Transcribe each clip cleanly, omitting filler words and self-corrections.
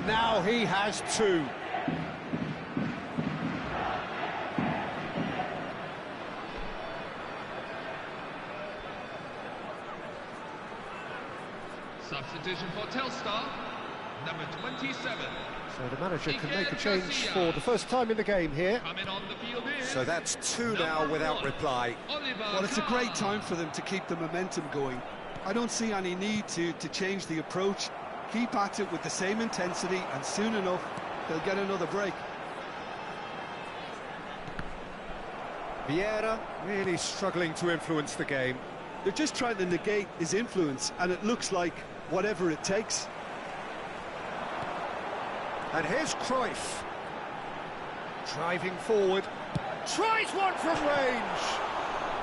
Now he has two. Substitution for Telstar, number 27. So the manager can make a change for the first time in the game here. Coming on the field is So that's two now without reply. Well, it's a great time for them to keep the momentum going. I don't see any need to change the approach. Keep at it with the same intensity, and soon enough, they'll get another break. Vieira really struggling to influence the game. They're just trying to negate his influence, and it looks like whatever it takes. And here's Cruyff. Driving forward. Tries one from range.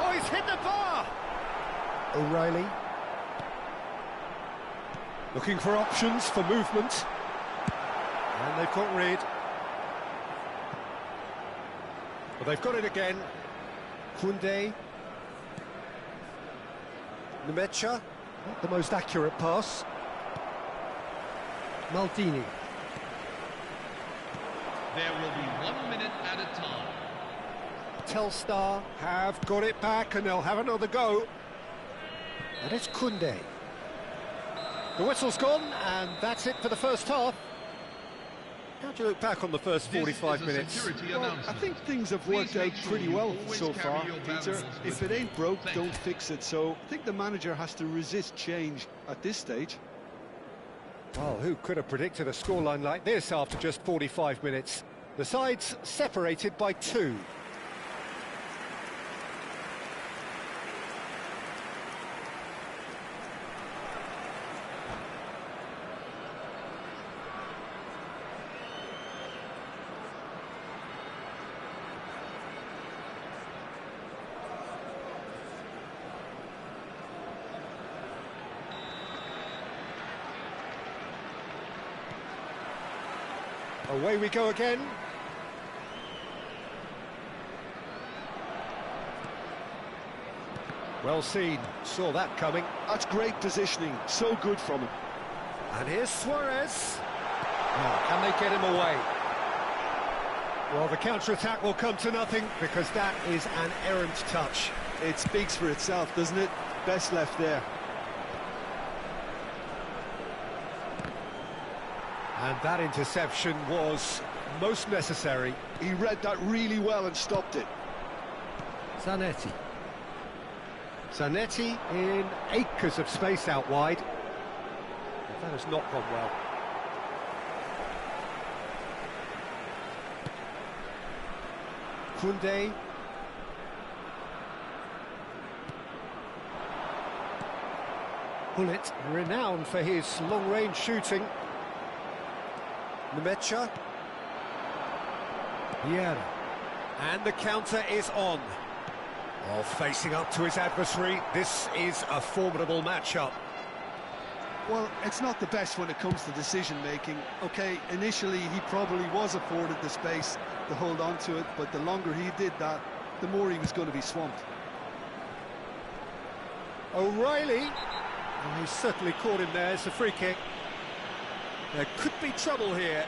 Oh, he's hit the bar. O'Reilly. Looking for options for movement. And they've got rid. Well, they've got it again. Koundé. Nemecha. Not the most accurate pass. Maldini. There will be 1 minute at a time. Telstar have got it back and they'll have another go. And it's Koundé. The whistle's gone and that's it for the first half. How do you look back on the first 45 minutes? Well, I think things have worked out pretty well so far, Peter. If it ain't broke, don't fix it. So I think the manager has to resist change at this stage. Well, who could have predicted a scoreline like this after just 45 minutes? The sides separated by 2. Away we go again. Well seen, saw that coming. That's great positioning, so good from him. And here's Suarez. Oh, can they get him away? Well, the counter-attack will come to nothing because that is an errant touch. It speaks for itself, doesn't it? Best left there. And that interception was most necessary. He read that really well and stopped it. Zanetti. Zanetti in acres of space out wide. But that has not gone well. Koundé. Bullet, renowned for his long-range shooting. Nemecha. Vieira. And the counter is on. Well, facing up to his adversary, this is a formidable matchup. Well, it's not the best when it comes to decision-making. OK, initially he probably was afforded the space to hold on to it, but the longer he did that, the more he was going to be swamped. O'Reilly. Well, he certainly caught him there. It's a free kick. There could be trouble here,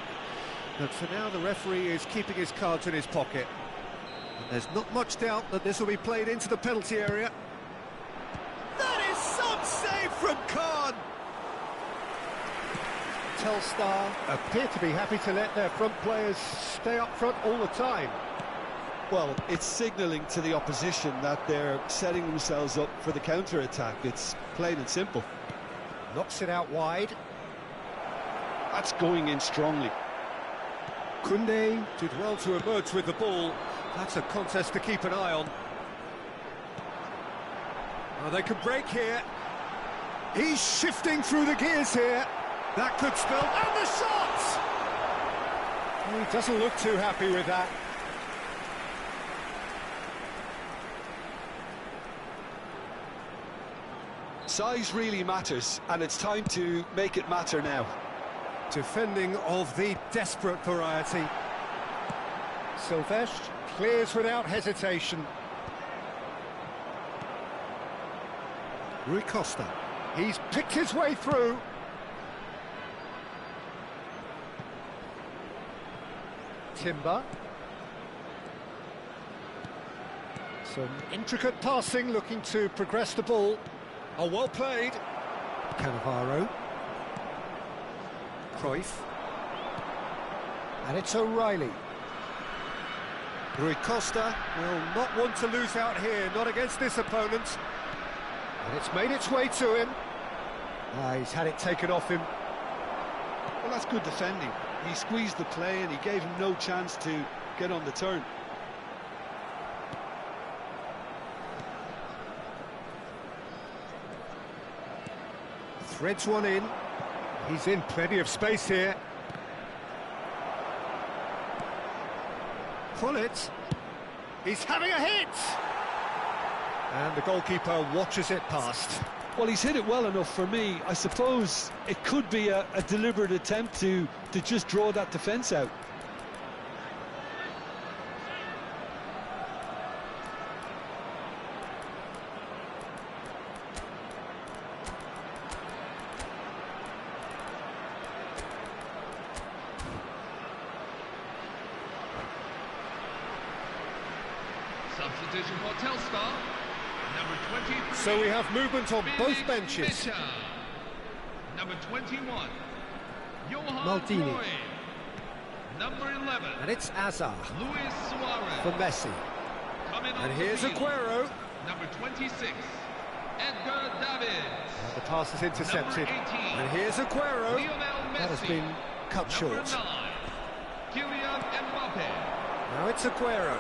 but for now the referee is keeping his cards in his pocket. And there's not much doubt that this will be played into the penalty area. That is some save from Khan! Telstar appear to be happy to let their front players stay up front all the time. Well, it's signalling to the opposition that they're setting themselves up for the counter-attack. It's plain and simple. Knocks it out wide. That's going in strongly. Koundé did well to emerge with the ball. That's a contest to keep an eye on. Oh, they could break here. He's shifting through the gears here. That could spill. And the shot! Oh, he doesn't look too happy with that. Size really matters, and it's time to make it matter now. Defending of the desperate variety. Silvestre clears without hesitation. Rui Costa. He's picked his way through. Timber. Some intricate passing, looking to progress the ball. Oh, well played. Cannavaro. Cruyff. And it's O'Reilly. Rui Costa will not want to lose out here, not against this opponent. And it's made its way to him. He's had it taken off him. Well, that's good defending. He squeezed the play and he gave him no chance to get on the turn. Threads one in. He's in plenty of space here. Pull it. He's having a hit! And the goalkeeper watches it past. Well, he's hit it well enough for me. I suppose it could be a deliberate attempt to just draw that defence out. Substitution for Telstar, number 23. So we have movement on both benches. Mitchell. Number 21, Johan Maldini. Roy. Number 11, And it's Azar Luis Suarez. for Messi. Coming And on here's the field, Aguero. number 26, Edgar Davids. The pass is intercepted. Number 18, And here's Aguero. Lionel Messi. That has been cut Number short. 9, Kylian Mbappe. Now it's Aguero.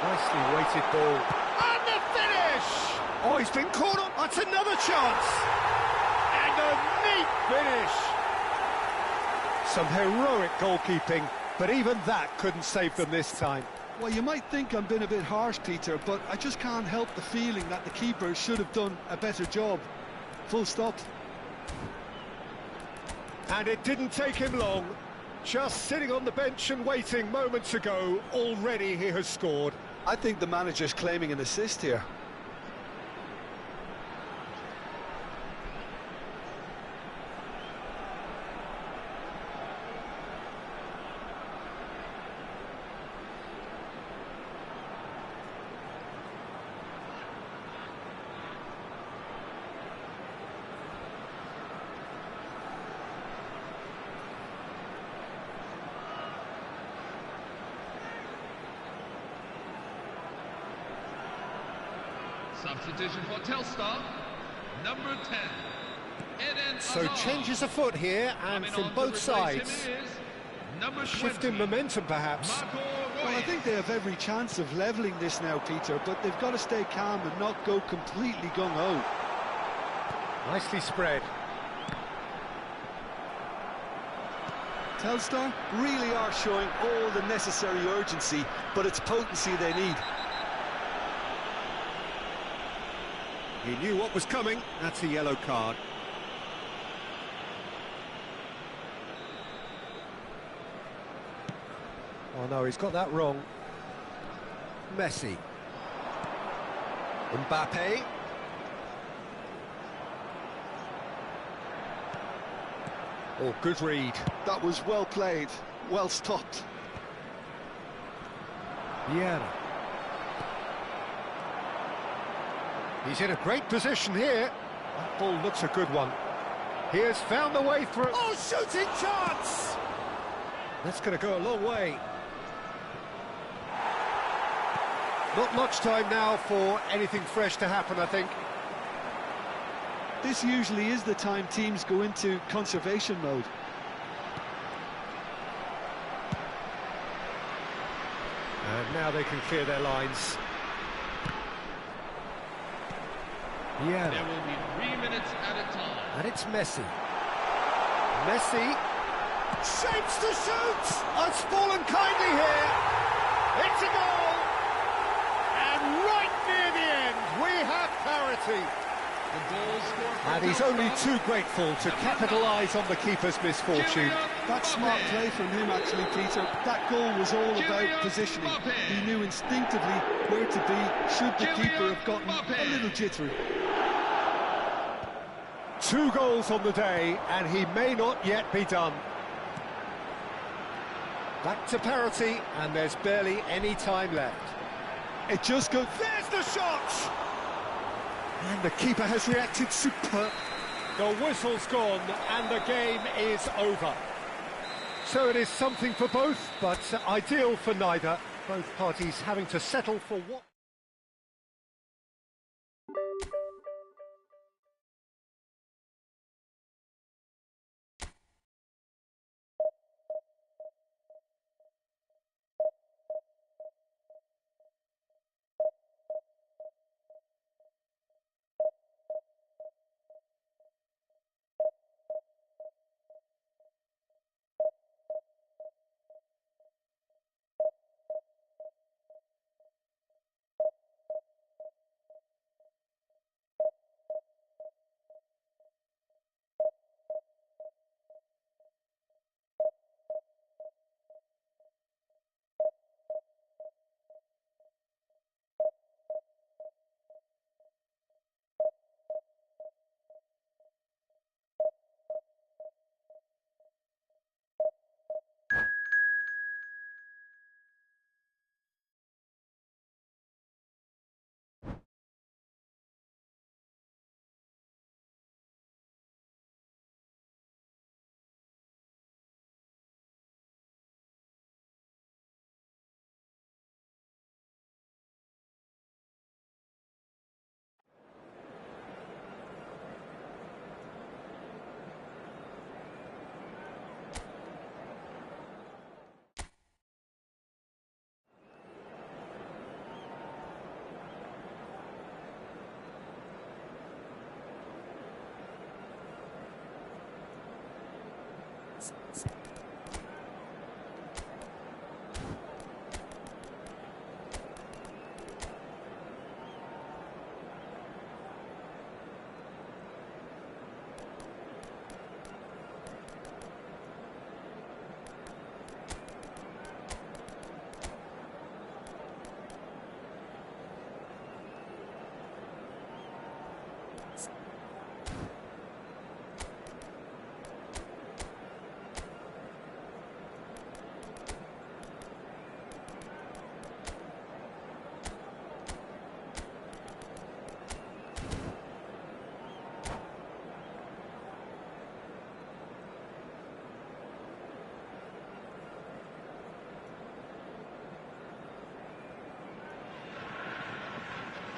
Nicely weighted ball. And the finish! Oh, he's been caught on. That's another chance. And a neat finish. Some heroic goalkeeping, but even that couldn't save them this time. Well, you might think I'm being a bit harsh, Peter, but I just can't help the feeling that the keeper should have done a better job. Full stop. And it didn't take him long. Just sitting on the bench and waiting moments ago, already he has scored. I think the manager's claiming an assist here. Substitution for Telstar, number 10, Eden So Hazard. changes afoot here, and Coming from on to both replace him sides. is number Shift 20, in momentum, perhaps. Marco Well, I Reus. think they have every chance of levelling this now, Peter, but they've got to stay calm and not go completely gung-ho. Nicely spread. Telstar really are showing all the necessary urgency, but it's potency they need. He knew what was coming. That's a yellow card. Oh no, he's got that wrong. Messi. Mbappe. Oh, good read. That was well played, well stopped. Vieira. He's in a great position here. That ball looks a good one. He has found the way through. Oh, shooting chance! That's going to go a long way. Not much time now for anything fresh to happen, I think. This usually is the time teams go into conservation mode. And now they can clear their lines. Yeah. There will be 3 minutes at a time. And it's Messi. Messi shapes to shoot. Oh, it's fallen kindly here. It's a goal. And right near the end, we have parity. The goal scorer for And he's Telstar, only too grateful to capitalise on the keeper's misfortune. Kylian That's smart Mbappe. play from him, actually, Peter. That goal was all about Kylian positioning. Mbappe. He knew instinctively where to be should the Kylian keeper have gotten Mbappe. a little jittery. 2 goals on the day, and he may not yet be done. Back to parity, and there's barely any time left. It just goes... There's the shot! And the keeper has reacted superb. The whistle's gone, and the game is over. So it is something for both, but ideal for neither. Both parties having to settle for what...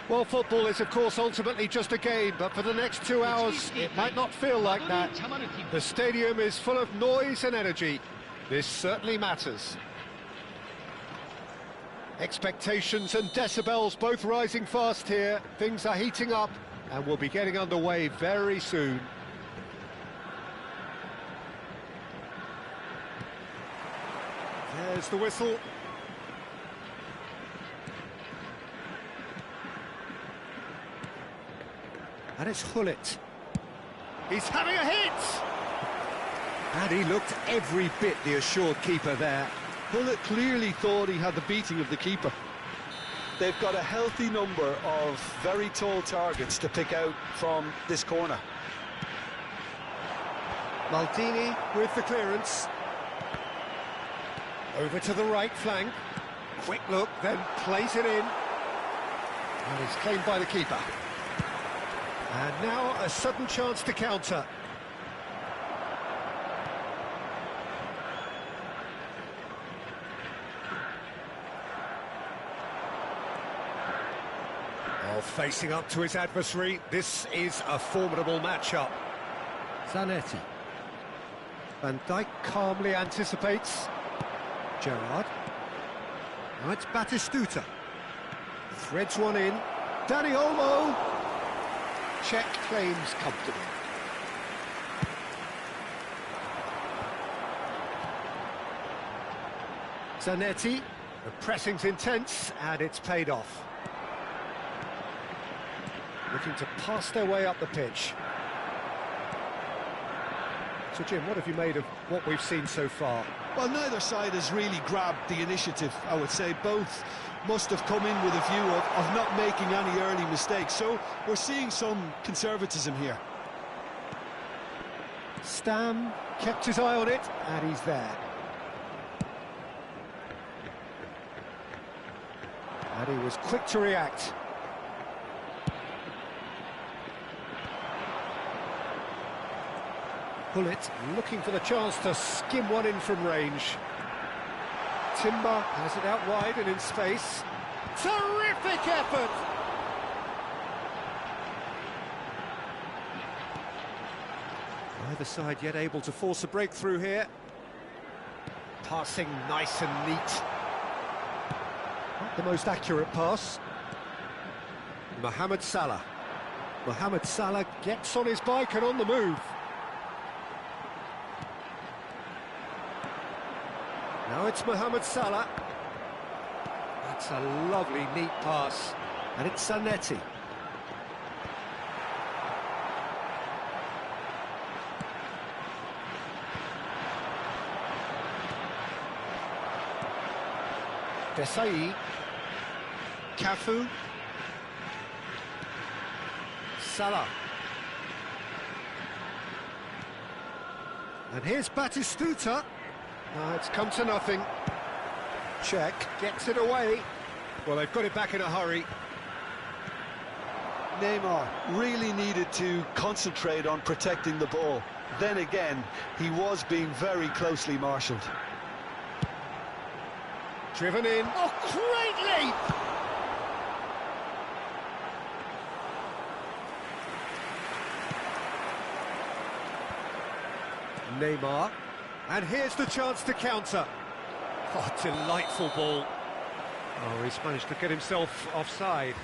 Well, football is, of course, ultimately just a game, but for the next 2 hours, it might not feel like that. The stadium is full of noise and energy. This certainly matters. Expectations and decibels both rising fast here. Things are heating up, and we'll be getting underway very soon. There's the whistle. And it's Hullet. He's having a hit! And he looked every bit the assured keeper there. Hullet clearly thought he had the beating of the keeper. They've got a healthy number of very tall targets to pick out from this corner. Maldini with the clearance. Over to the right flank. Quick look, then plays it in. And it's claimed by the keeper. And now a sudden chance to counter. Oh, facing up to his adversary, this is a formidable matchup. Zanetti. Van Dijk calmly anticipates. Gerrard. Now it's Batistuta. Threads one in. Dani Olmo. Check claims comfortably. Zanetti, the pressing's intense and it's paid off. Looking to pass their way up the pitch. So Jim, what have you made of what we've seen so far? Well, neither side has really grabbed the initiative, I would say. Both must have come in with a view of not making any early mistakes. So we're seeing some conservatism here. Stam kept his eye on it, and he's there. And he was quick to react. Bullet looking for the chance to skim one in from range. Timber has it out wide and in space. Terrific effort! Either side yet able to force a breakthrough here. Passing nice and neat. Not the most accurate pass. Mohamed Salah. Mohamed Salah gets on his bike and on the move. Now it's Mohamed Salah. That's a lovely, neat pass. And it's Zanetti. Desai. Cafu. Salah. And here's Batistuta. It's come to nothing. Check, gets it away. Well, they've got it back in a hurry. Neymar really needed to concentrate on protecting the ball. Then again, he was being very closely marshalled. Driven in. Oh, great leap! Neymar. And here's the chance to counter. Oh, delightful ball. Oh, he's managed to get himself offside.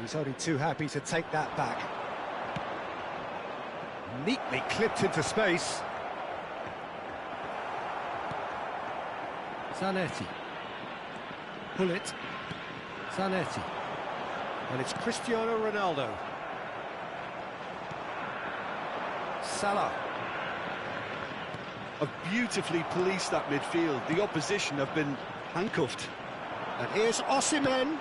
He's only too happy to take that back. Neatly clipped into space. Zanetti. Bullet. Zanetti. And it's Cristiano Ronaldo. Salah. Have beautifully policed that midfield. The opposition have been handcuffed. And here's Osimhen.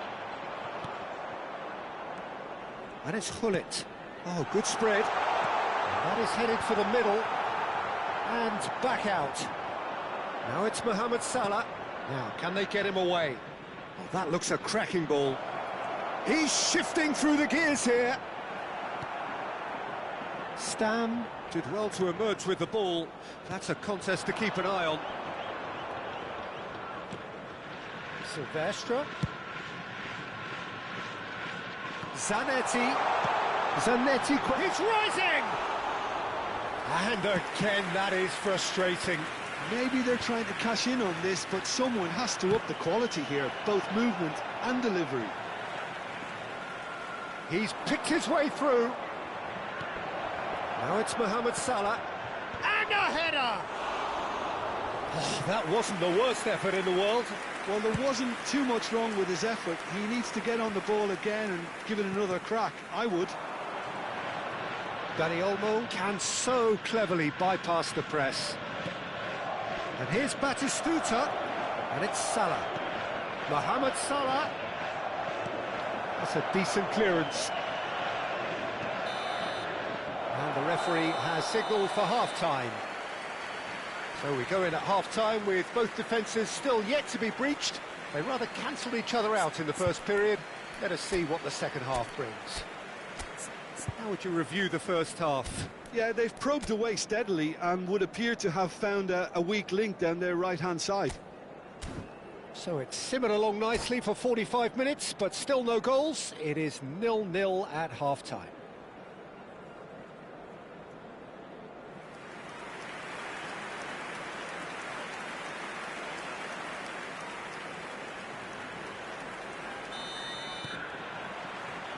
And it's Hullet. Oh, good spread. That is headed for the middle. And back out. Now it's Mohamed Salah. Now, can they get him away? Oh, that looks a cracking ball. He's shifting through the gears here. Stam did well to emerge with the ball. That's a contest to keep an eye on. Silvestre. Zanetti. Zanetti, he's rising! And again, that is frustrating. Maybe they're trying to cash in on this, but someone has to up the quality here, both movement and delivery. He's picked his way through. Now it's Mohamed Salah. And a header! Oh, that wasn't the worst effort in the world. Well, there wasn't too much wrong with his effort. He needs to get on the ball again and give it another crack. I would. Dani Olmo can so cleverly bypass the press. And here's Batistuta. And it's Salah. Mohamed Salah. That's a decent clearance. And the referee has signalled for half-time. So we go in at half-time with both defences still yet to be breached. They rather cancelled each other out in the first period. Let us see what the second half brings. How would you review the first half? Yeah, they've probed away steadily and would appear to have found a weak link down their right-hand side. So it's simmered along nicely for 45 minutes, but still no goals. It is 0-0 at half-time.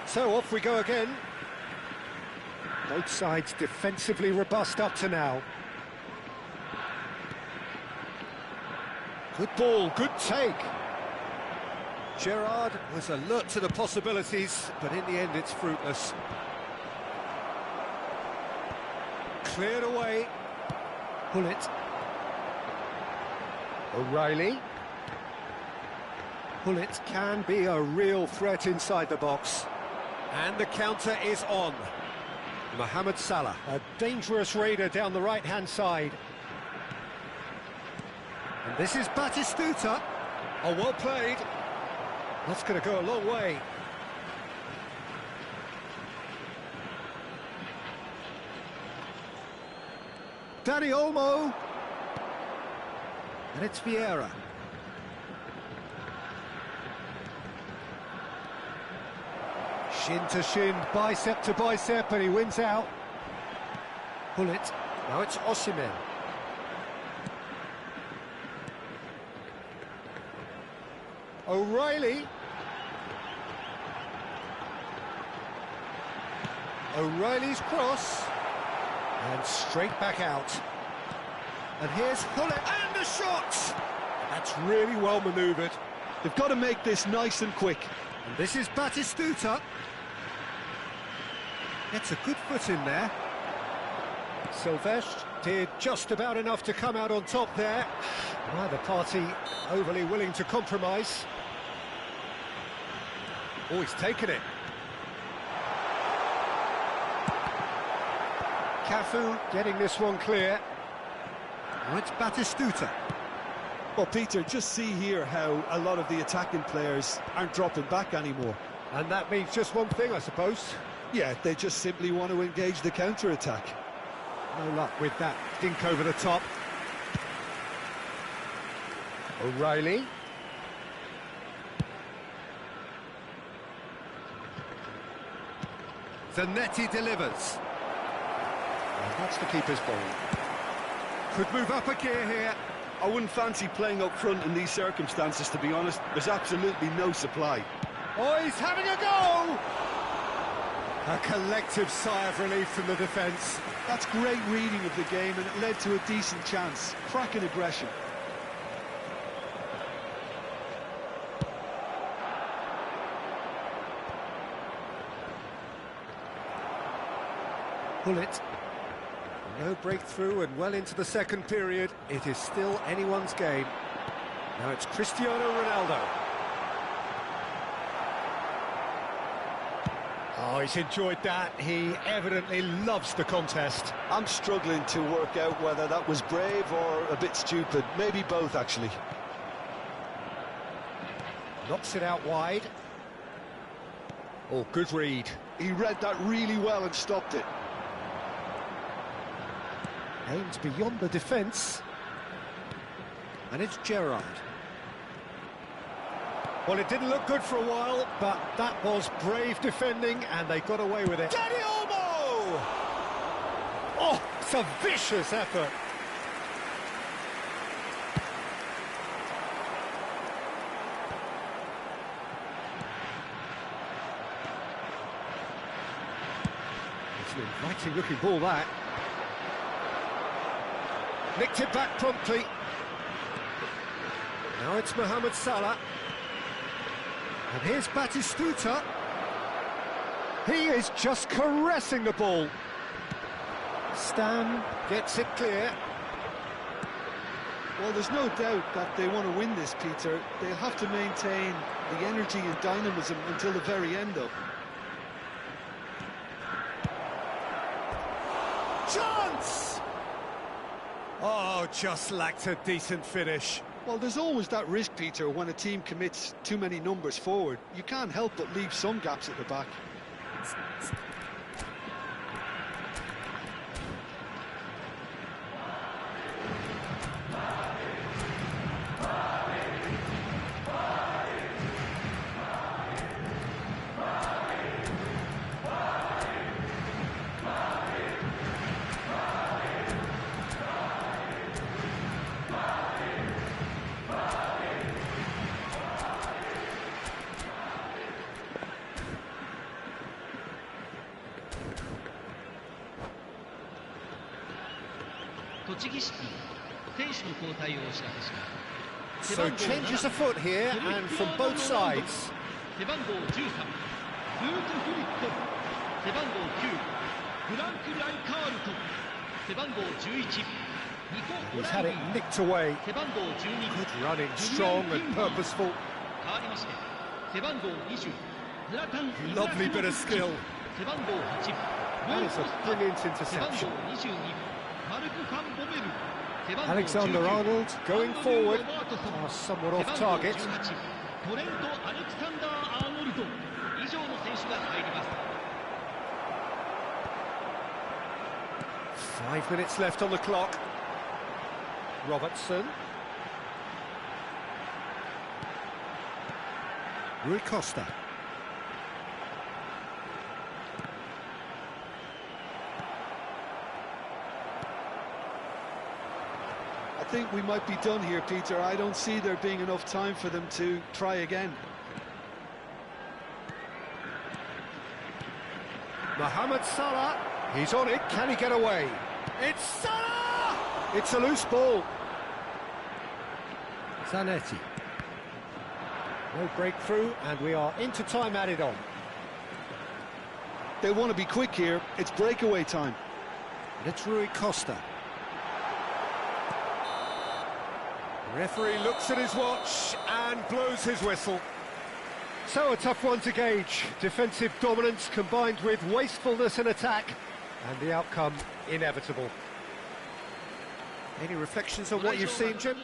So off we go again. Both sides defensively robust up to now. Good ball, good take. Gerrard was alert to the possibilities, but in the end it's fruitless. Cleared away. Pullet. O'Reilly. Pullet can be a real threat inside the box. And the counter is on. Mohamed Salah, a dangerous raider down the right-hand side. And this is Batistuta. Oh, well played. That's going to go a long way. Dani Olmo. And it's Vieira. Shin to shin, bicep to bicep, and he wins out. Pull it. Now it's Osimhen. O'Reilly. O'Reilly's cross. And straight back out. And here's Pullet, and a shot! That's really well manoeuvred. They've got to make this nice and quick. And this is Batistuta. Gets a good foot in there. Silvestre did just about enough to come out on top there. Neither party overly willing to compromise. Oh, he's taken it. Cafu getting this one clear. Now it's Batistuta. Well, Peter, just see here how a lot of the attacking players aren't dropping back anymore. And that means just one thing, I suppose. Yeah, they just simply want to engage the counter-attack. No luck with that. Dink over the top. O'Reilly. Zanetti delivers. And that's the keeper's ball. Could move up a gear here. I wouldn't fancy playing up front in these circumstances, to be honest. There's absolutely no supply. Oh, he's having a go! A collective sigh of relief from the defence. That's great reading of the game, and it led to a decent chance. Cracking aggression. Pull it. No breakthrough and well into the second period. It is still anyone's game. Now it's Cristiano Ronaldo. Oh, he's enjoyed that. He evidently loves the contest. I'm struggling to work out whether that was brave or a bit stupid. Maybe both, actually. Knocks it out wide. Oh, good read. He read that really well and stopped it. Aims beyond the defence. And it's Gerrard. Well, it didn't look good for a while, but that was brave defending, and they got away with it. Dani Olmo! Oh, it's a vicious effort. It's an inviting-looking ball, that. Nicked it back promptly. Now it's Mohamed Salah. And here's Batistuta. He is just caressing the ball. Stan gets it clear. Well, there's no doubt that they want to win this, Peter. They'll have to maintain the energy and dynamism until the very end, though. Chance! Oh, just lacked a decent finish. Well, there's always that risk, Peter, when a team commits too many numbers forward. You can't help but leave some gaps at the back. So changes afoot here, and from both sides. He's had it nicked away. Good running, strong and purposeful. Lovely bit of skill. That is a brilliant interception. Alexander-Arnold going forward, somewhat off target. 5 minutes left on the clock. Robertson. Rui Costa. I think we might be done here, Peter. I don't see there being enough time for them to try again. Mohamed Salah, he's on it, can he get away? It's Salah! It's a loose ball. Zanetti. No breakthrough, and we are into time added on. They want to be quick here, it's breakaway time. And it's Rui Costa. The referee looks at his watch and blows his whistle. So a tough one to gauge. Defensive dominance combined with wastefulness in attack, and the outcome inevitable. Any reflections on what you've seen, Jim?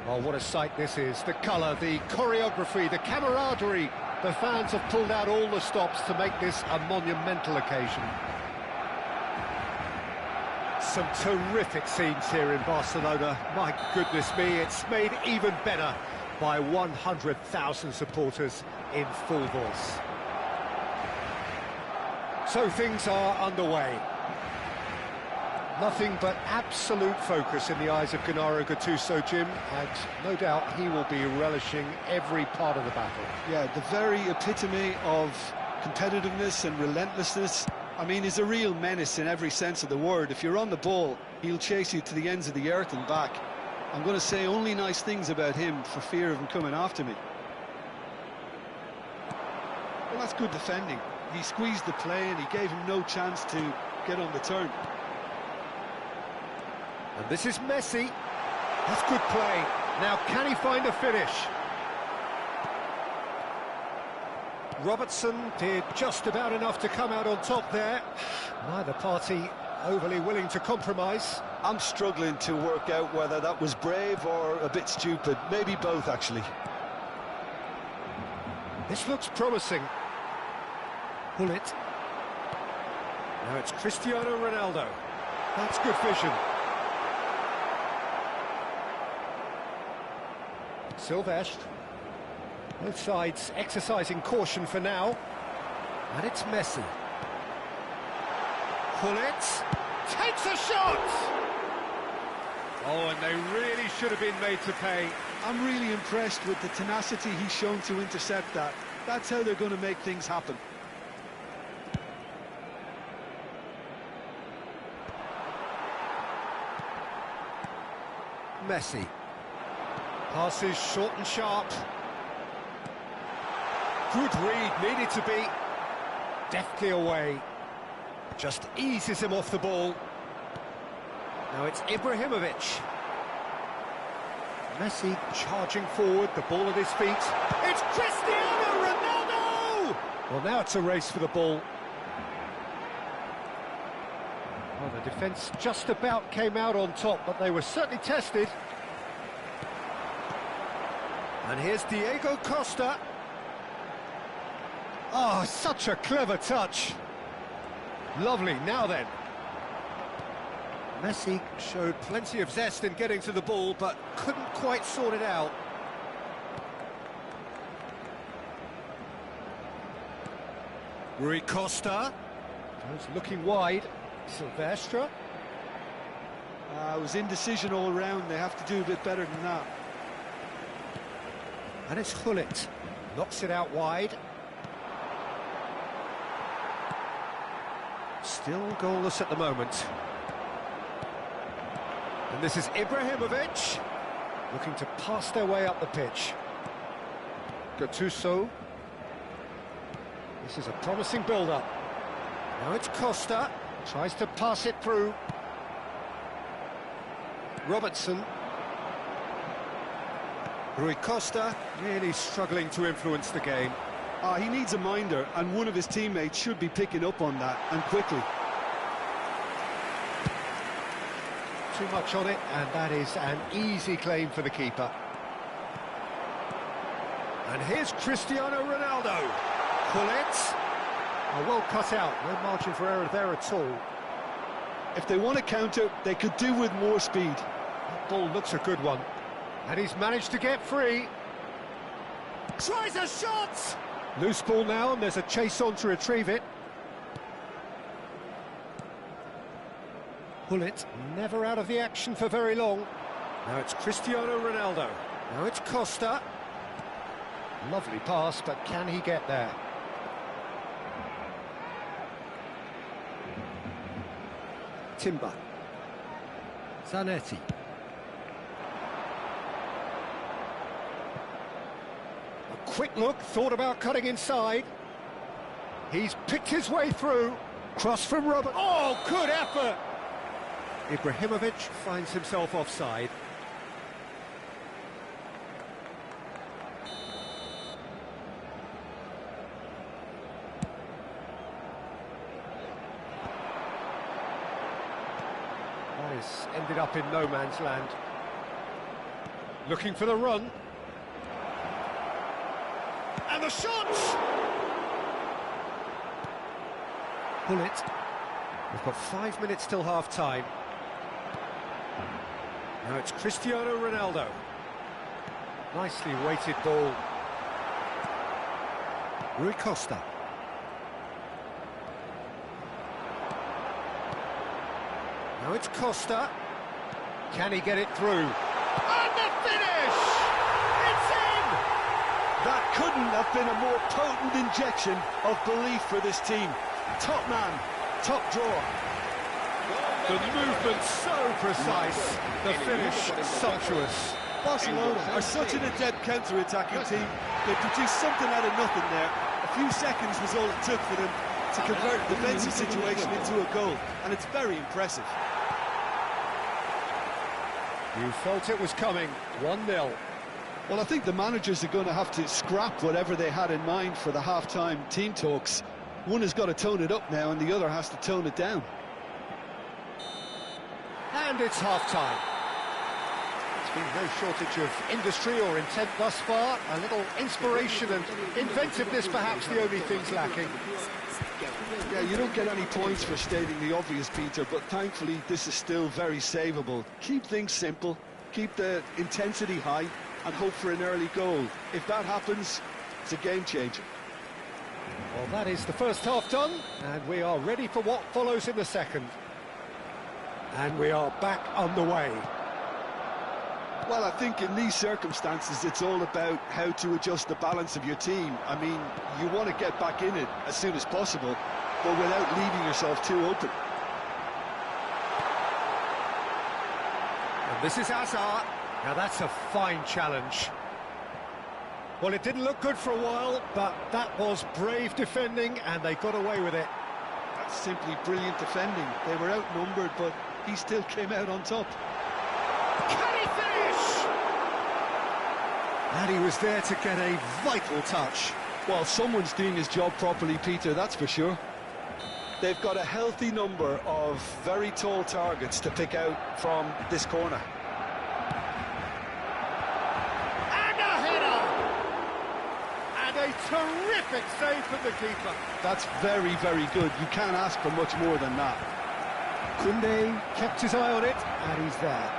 Oh, what a sight this is. The colour, the choreography, the camaraderie. The fans have pulled out all the stops to make this a monumental occasion. Some terrific scenes here in Barcelona. My goodness me, it's made even better by 100,000 supporters in full force. So things are underway. Nothing but absolute focus in the eyes of Gennaro Gattuso, Jim, and no doubt he will be relishing every part of the battle. Yeah, the very epitome of competitiveness and relentlessness. I mean, he's a real menace in every sense of the word. If you're on the ball, he'll chase you to the ends of the earth and back. I'm going to say only nice things about him for fear of him coming after me. Well, that's good defending. He squeezed the play and he gave him no chance to get on the turn. And this is Messi. That's good play. Now, can he find a finish? Robertson did just about enough to come out on top there. Neither party overly willing to compromise. I'm struggling to work out whether that was brave or a bit stupid. Maybe both, actually. This looks promising. Pull it. Now it's Cristiano Ronaldo. That's good vision. Silvestre. Both sides exercising caution for now. And it's Messi. Pull it. Takes a shot! Oh, and they really should have been made to pay. I'm really impressed with the tenacity he's shown to intercept that. That's how they're going to make things happen. Messi. Passes short and sharp. Good read, needed to be. Deftly away. Just eases him off the ball. Now it's Ibrahimovic. Messi charging forward, the ball at his feet. It's Cristiano Ronaldo! Well, now it's a race for the ball. Well, the defence just about came out on top, but they were certainly tested. And here's Diego Costa. Oh, such a clever touch. Lovely, now then. Messi showed plenty of zest in getting to the ball, but couldn't quite sort it out. Rui Costa. Goes looking wide. Silvestre. It was indecision all round. They have to do a bit better than that. And it's Gullit. Knocks it out wide. Still goalless at the moment. And this is Ibrahimovic, looking to pass their way up the pitch. Gattuso. This is a promising build-up. Now it's Costa, tries to pass it through. Robertson. Rui Costa really struggling to influence the game. He needs a minder, and one of his teammates should be picking up on that, and quickly. Too much on it, and that is an easy claim for the keeper. And here's Cristiano Ronaldo. Pull it. Oh, well cut out, no margin for error there at all. If they want to counter, they could do with more speed. That ball looks a good one. And he's managed to get free. Tries a shot! Loose ball now, and there's a chase on to retrieve it. Gullit never out of the action for very long. Now it's Cristiano Ronaldo. Now it's Costa. Lovely pass, but can he get there? Timber. Zanetti. A quick look, thought about cutting inside. He's picked his way through. Cross from Robert. Oh, good effort! Ibrahimovic finds himself offside. That has ended up in no man's land. Looking for the run. And the shot! Pull it. We've got 5 minutes till half-time. Now it's Cristiano Ronaldo. Nicely weighted ball. Rui Costa. Now it's Costa. Can he get it through? And the finish! It's in! That couldn't have been a more potent injection of belief for this team. Top man, top draw. The movement so precise, the finish sumptuous. Barcelona are such an adept counter-attacking team. They produced something out of nothing there. A few seconds was all it took for them to convert a defensive situation into a goal, and it's very impressive. You felt it was coming, 1-0. Well, I think the managers are going to have to scrap whatever they had in mind for the half-time team talks. One has got to tone it up now, and the other has to tone it down. And it's half-time. There's been no shortage of industry or intent thus far. A little inspiration and inventiveness, perhaps the only things lacking. Yeah, you don't get any points for stating the obvious, Peter, but thankfully this is still very savable. Keep things simple, keep the intensity high, and hope for an early goal. If that happens, it's a game changer. Well, that is the first half done, and we are ready for what follows in the second. And we are back underway. Well, I think in these circumstances, it's all about how to adjust the balance of your team. I mean, you want to get back in it as soon as possible, but without leaving yourself too open. And this is Hazard. Now that's a fine challenge. Well, it didn't look good for a while, but that was brave defending, and they got away with it. That's simply brilliant defending. They were outnumbered, but he still came out on top. Can he finish? And he was there to get a vital touch. Well, someone's doing his job properly, Peter, that's for sure. They've got a healthy number of very tall targets to pick out from this corner. And a header! And a terrific save from the keeper. That's very, very good. You can't ask for much more than that. Koundé kept his eye on it, and he's there.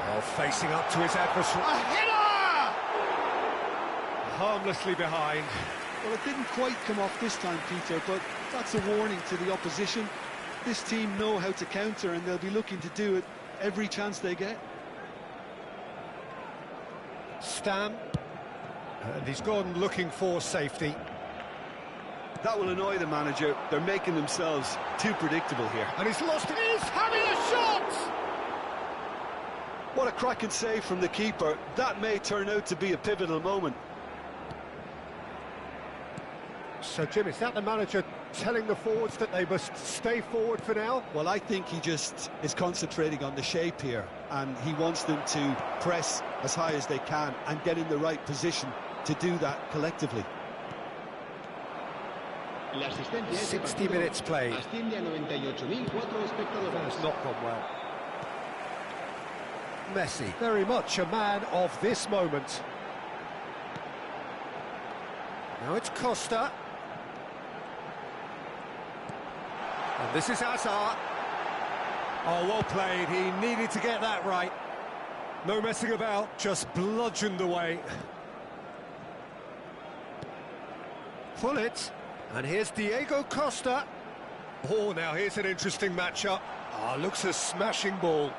Well, facing up to his adversary. A header! Harmlessly behind. Well, it didn't quite come off this time, Peter, but that's a warning to the opposition. This team know how to counter, and they'll be looking to do it every chance they get. Stam. And he's gone looking for safety. That will annoy the manager. They're making themselves too predictable here. And he's lost it. He's having a shot! What a cracking save from the keeper. That may turn out to be a pivotal moment. So, Jim, is that the manager telling the forwards that they must stay forward for now? Well, I think he just is concentrating on the shape here, and he wants them to press as high as they can and get in the right position to do that collectively. 60 minutes played. That's not gone well. Messi, very much a man of this moment. Now it's Costa. And this is Hazard. Oh, well played. He needed to get that right. No messing about, just bludgeoned away. Pull it. And here's Diego Costa. Oh, now here's an interesting matchup. Ah, looks a smashing ball.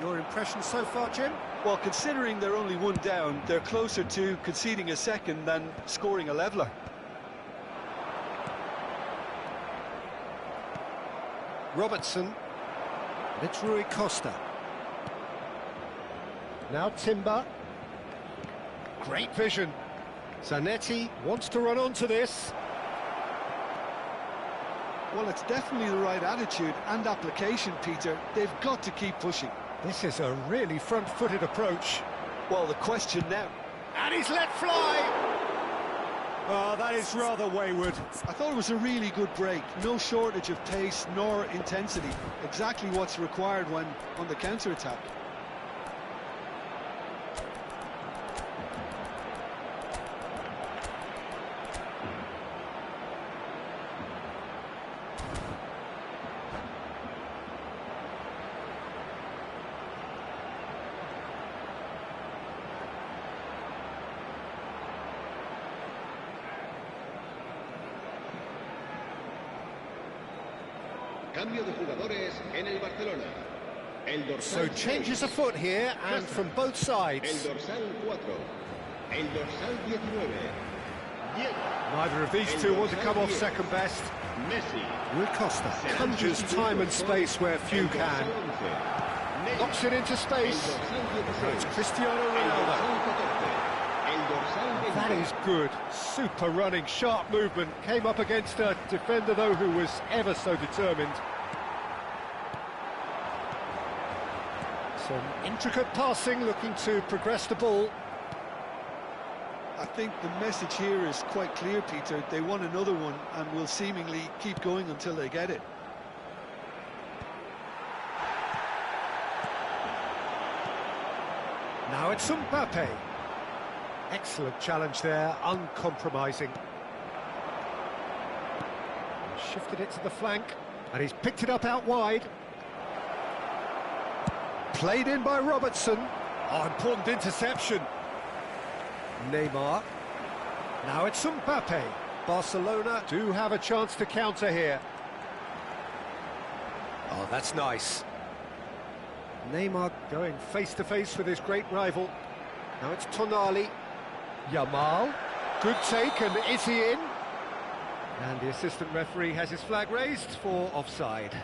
Your impression so far, Jim? Well, considering they're only one down, they're closer to conceding a second than scoring a leveller. Robertson. And it's Rui Costa. Now Timber. Great vision. Zanetti wants to run onto this. Well, it's definitely the right attitude and application, Peter. They've got to keep pushing. This is a really front-footed approach. Well, the question now... And he's let fly! Oh, that is rather wayward. I thought it was a really good break. No shortage of pace nor intensity. Exactly what's required when on the counter-attack. Cambio de jugadores en el Barcelona. El dorsal So changes a foot here, and from both sides. El dorsal 4. El dorsal 19. Diego. Neither of these two want to come off second best. Messi. Rui Costa conjures time and space where few can. Knocks it into space. It's Cristiano Ronaldo. That is good. Super running, sharp movement. Came up against a defender, though, who was ever so determined. Some intricate passing, looking to progress the ball. I think the message here is quite clear, Peter. They want another one and will seemingly keep going until they get it. Now it's Mbappe. Excellent challenge there, uncompromising. Shifted it to the flank, and he's picked it up out wide. Played in by Robertson. Oh, important interception. Neymar. Now it's Mbappe. Barcelona do have a chance to counter here. Oh, that's nice. Neymar going face-to-face with his great rival. Now it's Tonali. Yamal. Good take, and is he in? And the assistant referee has his flag raised for offside.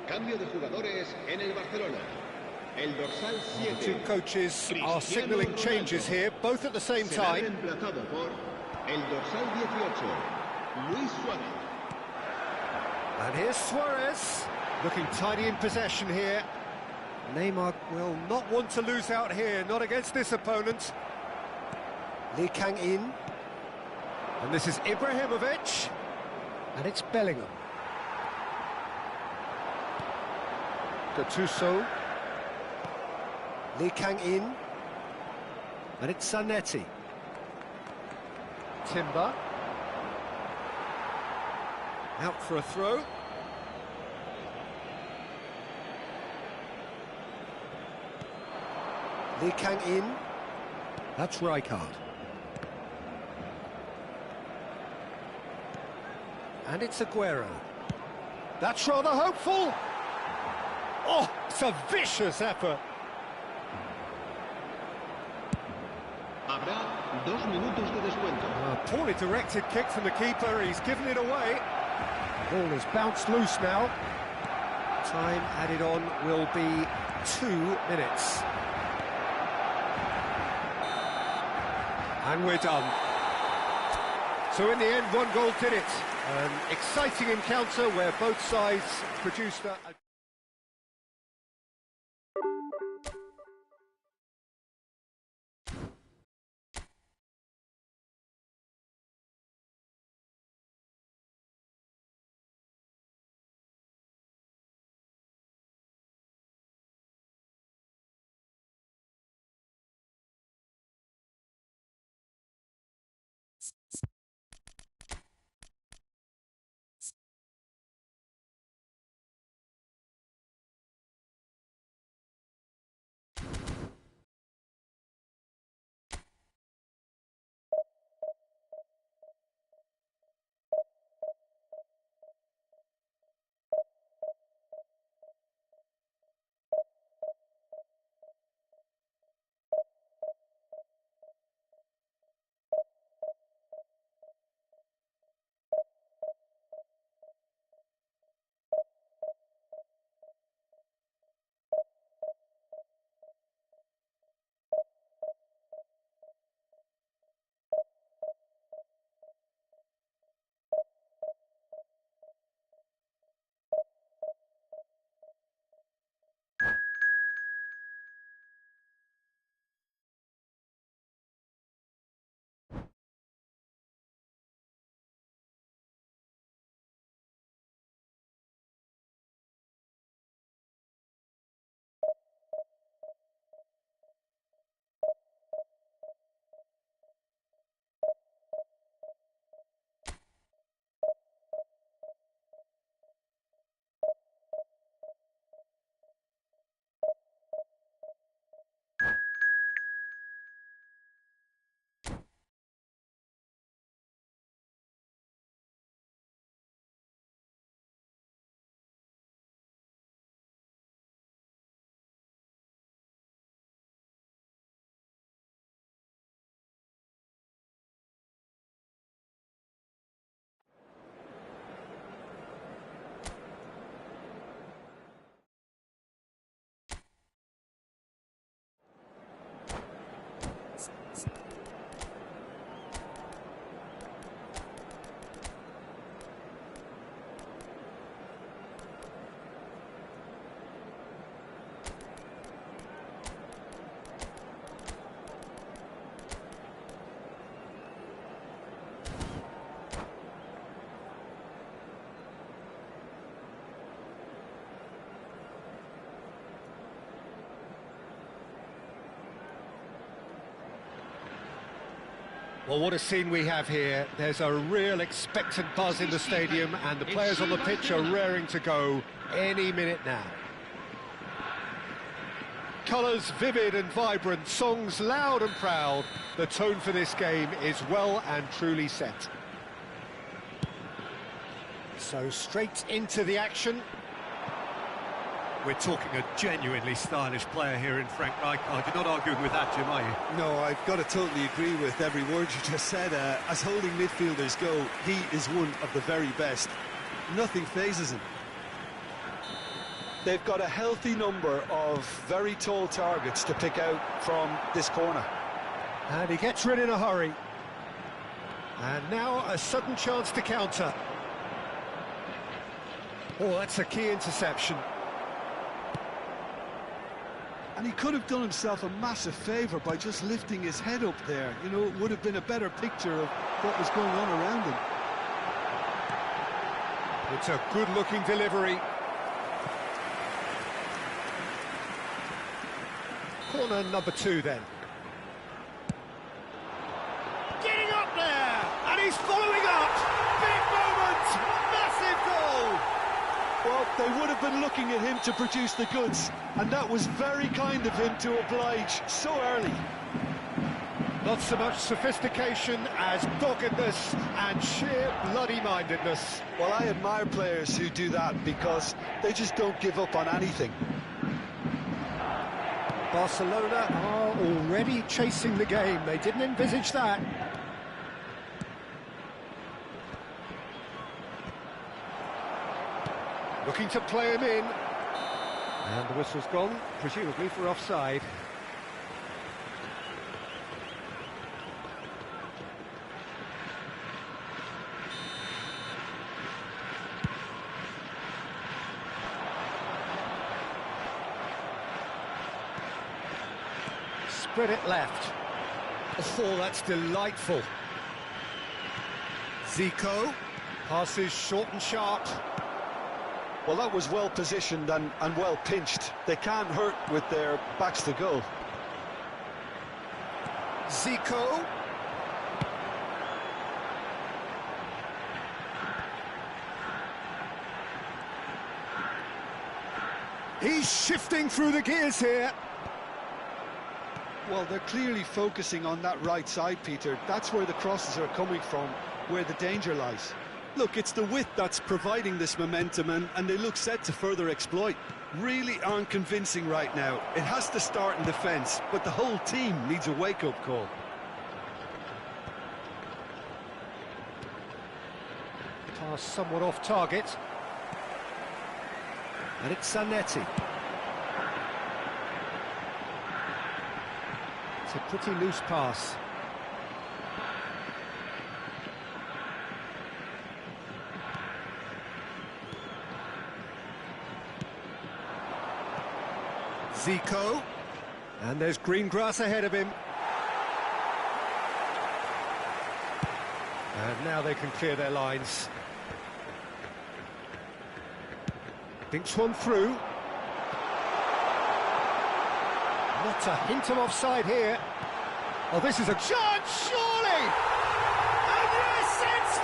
Cambio de jugadores en el Barcelona. El dorsal The 7. two coaches are signalling changes here, both at the same Será time. reemplazado por el dorsal 18, Luis Suárez. And here's Suarez, looking tidy in possession here. Neymar will not want to lose out here, not against this opponent. Lee Kang-in. And this is Ibrahimovic. And it's Bellingham. Gattuso. Lee Kang-in. And it's Zanetti. Timber. Out for a throw. Lee Kang-in. That's Rijkaard. And it's Aguero. That's rather hopeful. Oh, it's a vicious effort. Habrá 2 minutos de descuento. A poorly directed kick from the keeper. He's given it away. The ball is bounced loose now. Time added on will be 2 minutes. And we're done. So in the end, 1 goal did it. An exciting encounter where both sides produced a... Well, what a scene we have here. There's a real expectant buzz in the stadium, and the players on the pitch are raring to go any minute now. Colours vivid and vibrant, songs loud and proud. The tone for this game is well and truly set. So straight into the action. We're talking a genuinely stylish player here in Frank Rijkaard. You're not arguing with that, Jim, are you? No, I've got to totally agree with every word you just said. As holding midfielders go, he is one of the very best. Nothing phases him. They've got a healthy number of very tall targets to pick out from this corner. And he gets rid in a hurry. And now a sudden chance to counter. Oh, that's a key interception. And he could have done himself a massive favour by just lifting his head up there. You know, it would have been a better picture of what was going on around him. It's a good-looking delivery. Corner number 2 then. Getting up there! And he's following up! Big moment! Massive goal! Well, they would have been looking at him to produce the goods, and that was very kind of him to oblige so early. Not so much sophistication as doggedness and sheer bloody-mindedness. Well, I admire players who do that because they just don't give up on anything. Barcelona are already chasing the game. They didn't envisage that. Looking to play him in. And the whistle's gone, presumably for offside. Spread it left. Oh, that's delightful. Zico passes short and sharp. Well, that was well positioned and well pinched. They can't hurt with their backs to goal. Zico. He's shifting through the gears here. Well, they're clearly focusing on that right side, Peter. That's where the crosses are coming from, where the danger lies. Look, it's the width that's providing this momentum, and they look set to further exploit. Really aren't convincing right now. It has to start in defence, but the whole team needs a wake-up call. Pass somewhat off target. And it's Zanetti. It's a pretty loose pass. Zico, and there's green grass ahead of him. And now they can clear their lines. Thinks one through. Not a hint of offside here. Oh, this is a chance, surely! And yes, it's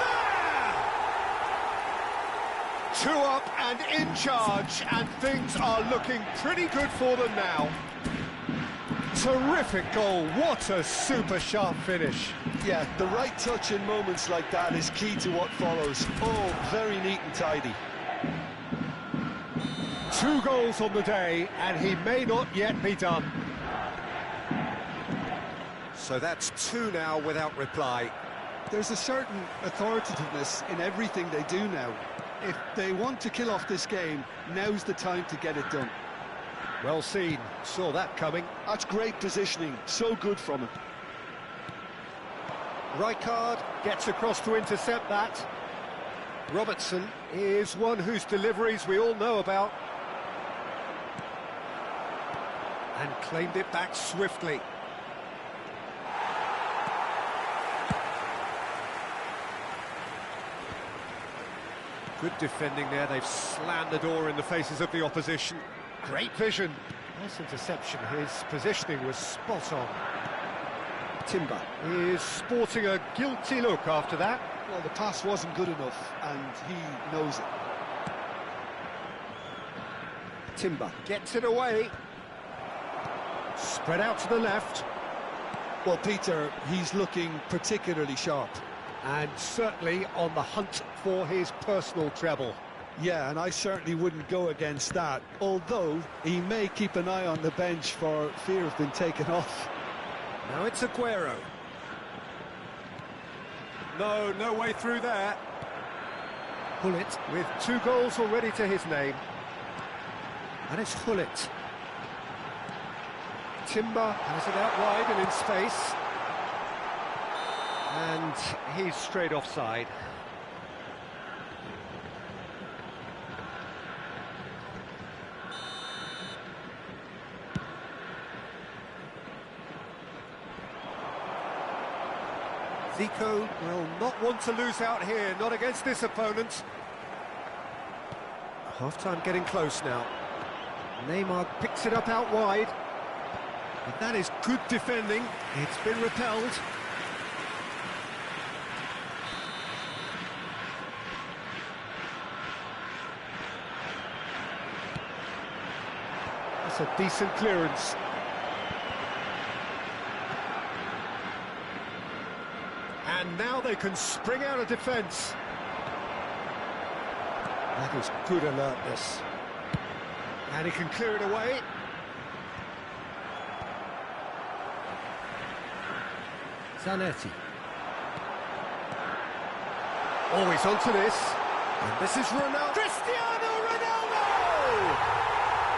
there! 2 up and in charge, and things are looking pretty good for them now. Terrific goal, what a super sharp finish. Yeah, the right touch in moments like that is key to what follows. Oh, very neat and tidy. 2 goals on the day, and he may not yet be done. So that's 2 now without reply. There's a certain authoritativeness in everything they do now. If they want to kill off this game, now's the time to get it done. Well seen, saw that coming. That's great positioning, so good from him. Rijkaard gets across to intercept that. Robertson is one whose deliveries we all know about. And claimed it back swiftly. Good defending there, they've slammed the door in the faces of the opposition. Great vision. Nice interception, his positioning was spot on. Timber. He is sporting a guilty look after that. Well, the pass wasn't good enough, and he knows it. Timber. Gets it away. Spread out to the left. Well, Peter, he's looking particularly sharp. And certainly on the hunt for his personal treble. Yeah, and I certainly wouldn't go against that, although he may keep an eye on the bench for fear of being taken off. Now it's Aguero. No way through there. Hullet with 2 goals already to his name. And it's Hullet. Timber has it out wide and in space. And he's straight offside. Zico will not want to lose out here, not against this opponent. Half-time getting close now. Neymar picks it up out wide. But that is good defending. It's been repelled. That's a decent clearance. And now they can spring out of defence. That is good alertness. And he can clear it away. Zanetti. Always onto this. And this is Ronaldo. Cristiano Ronaldo!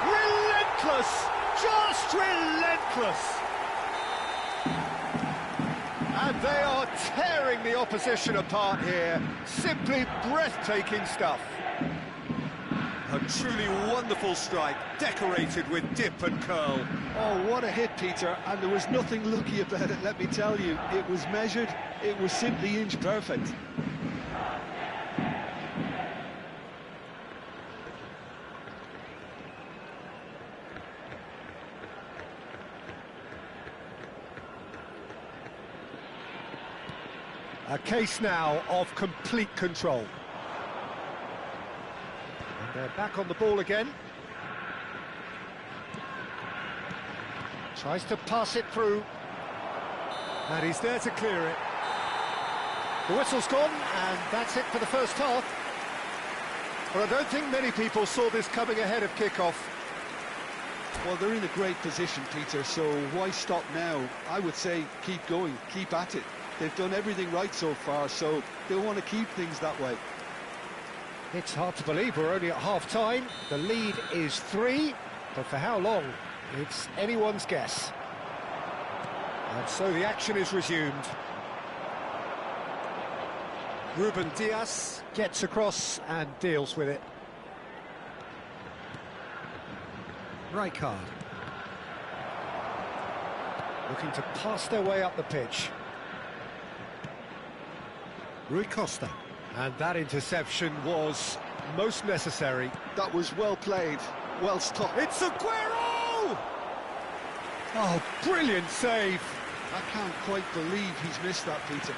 Relentless! Just relentless! And they are tearing the opposition apart here. Simply breathtaking stuff. A truly wonderful strike, decorated with dip and curl. Oh, what a hit, Peter, and there was nothing lucky about it, let me tell you. It was measured, it was simply inch perfect. A case now of complete control. And they're back on the ball again. Tries to pass it through. And he's there to clear it. The whistle's gone, and that's it for the first half. Well, I don't think many people saw this coming ahead of kick-off. Well, they're in a great position, Peter, so why stop now? I would say keep going, keep at it. They've done everything right so far, so they'll want to keep things that way. It's hard to believe we're only at half-time. The lead is 3, but for how long? It's anyone's guess. And so the action is resumed. Ruben Dias gets across and deals with it. Rijkaard. Looking to pass their way up the pitch. Rui Costa. And that interception was most necessary. That was well played, well stopped. It's Aguero! Oh, brilliant save. I can't quite believe he's missed that, Peter.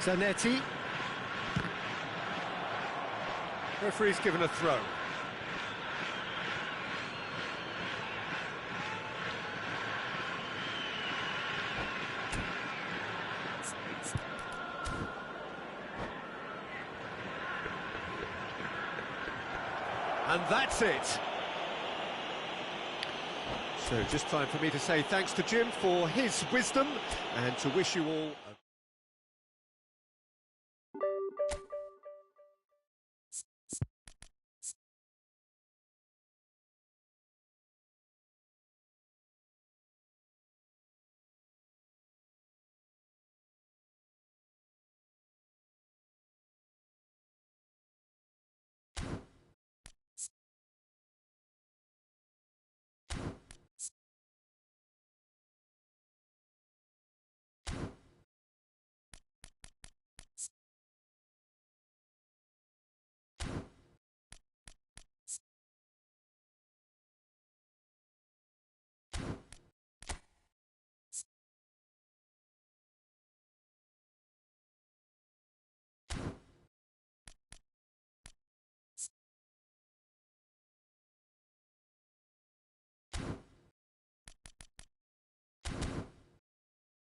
Zanetti. Referee's given a throw. And that's it. So just time for me to say thanks to Jim for his wisdom and to wish you all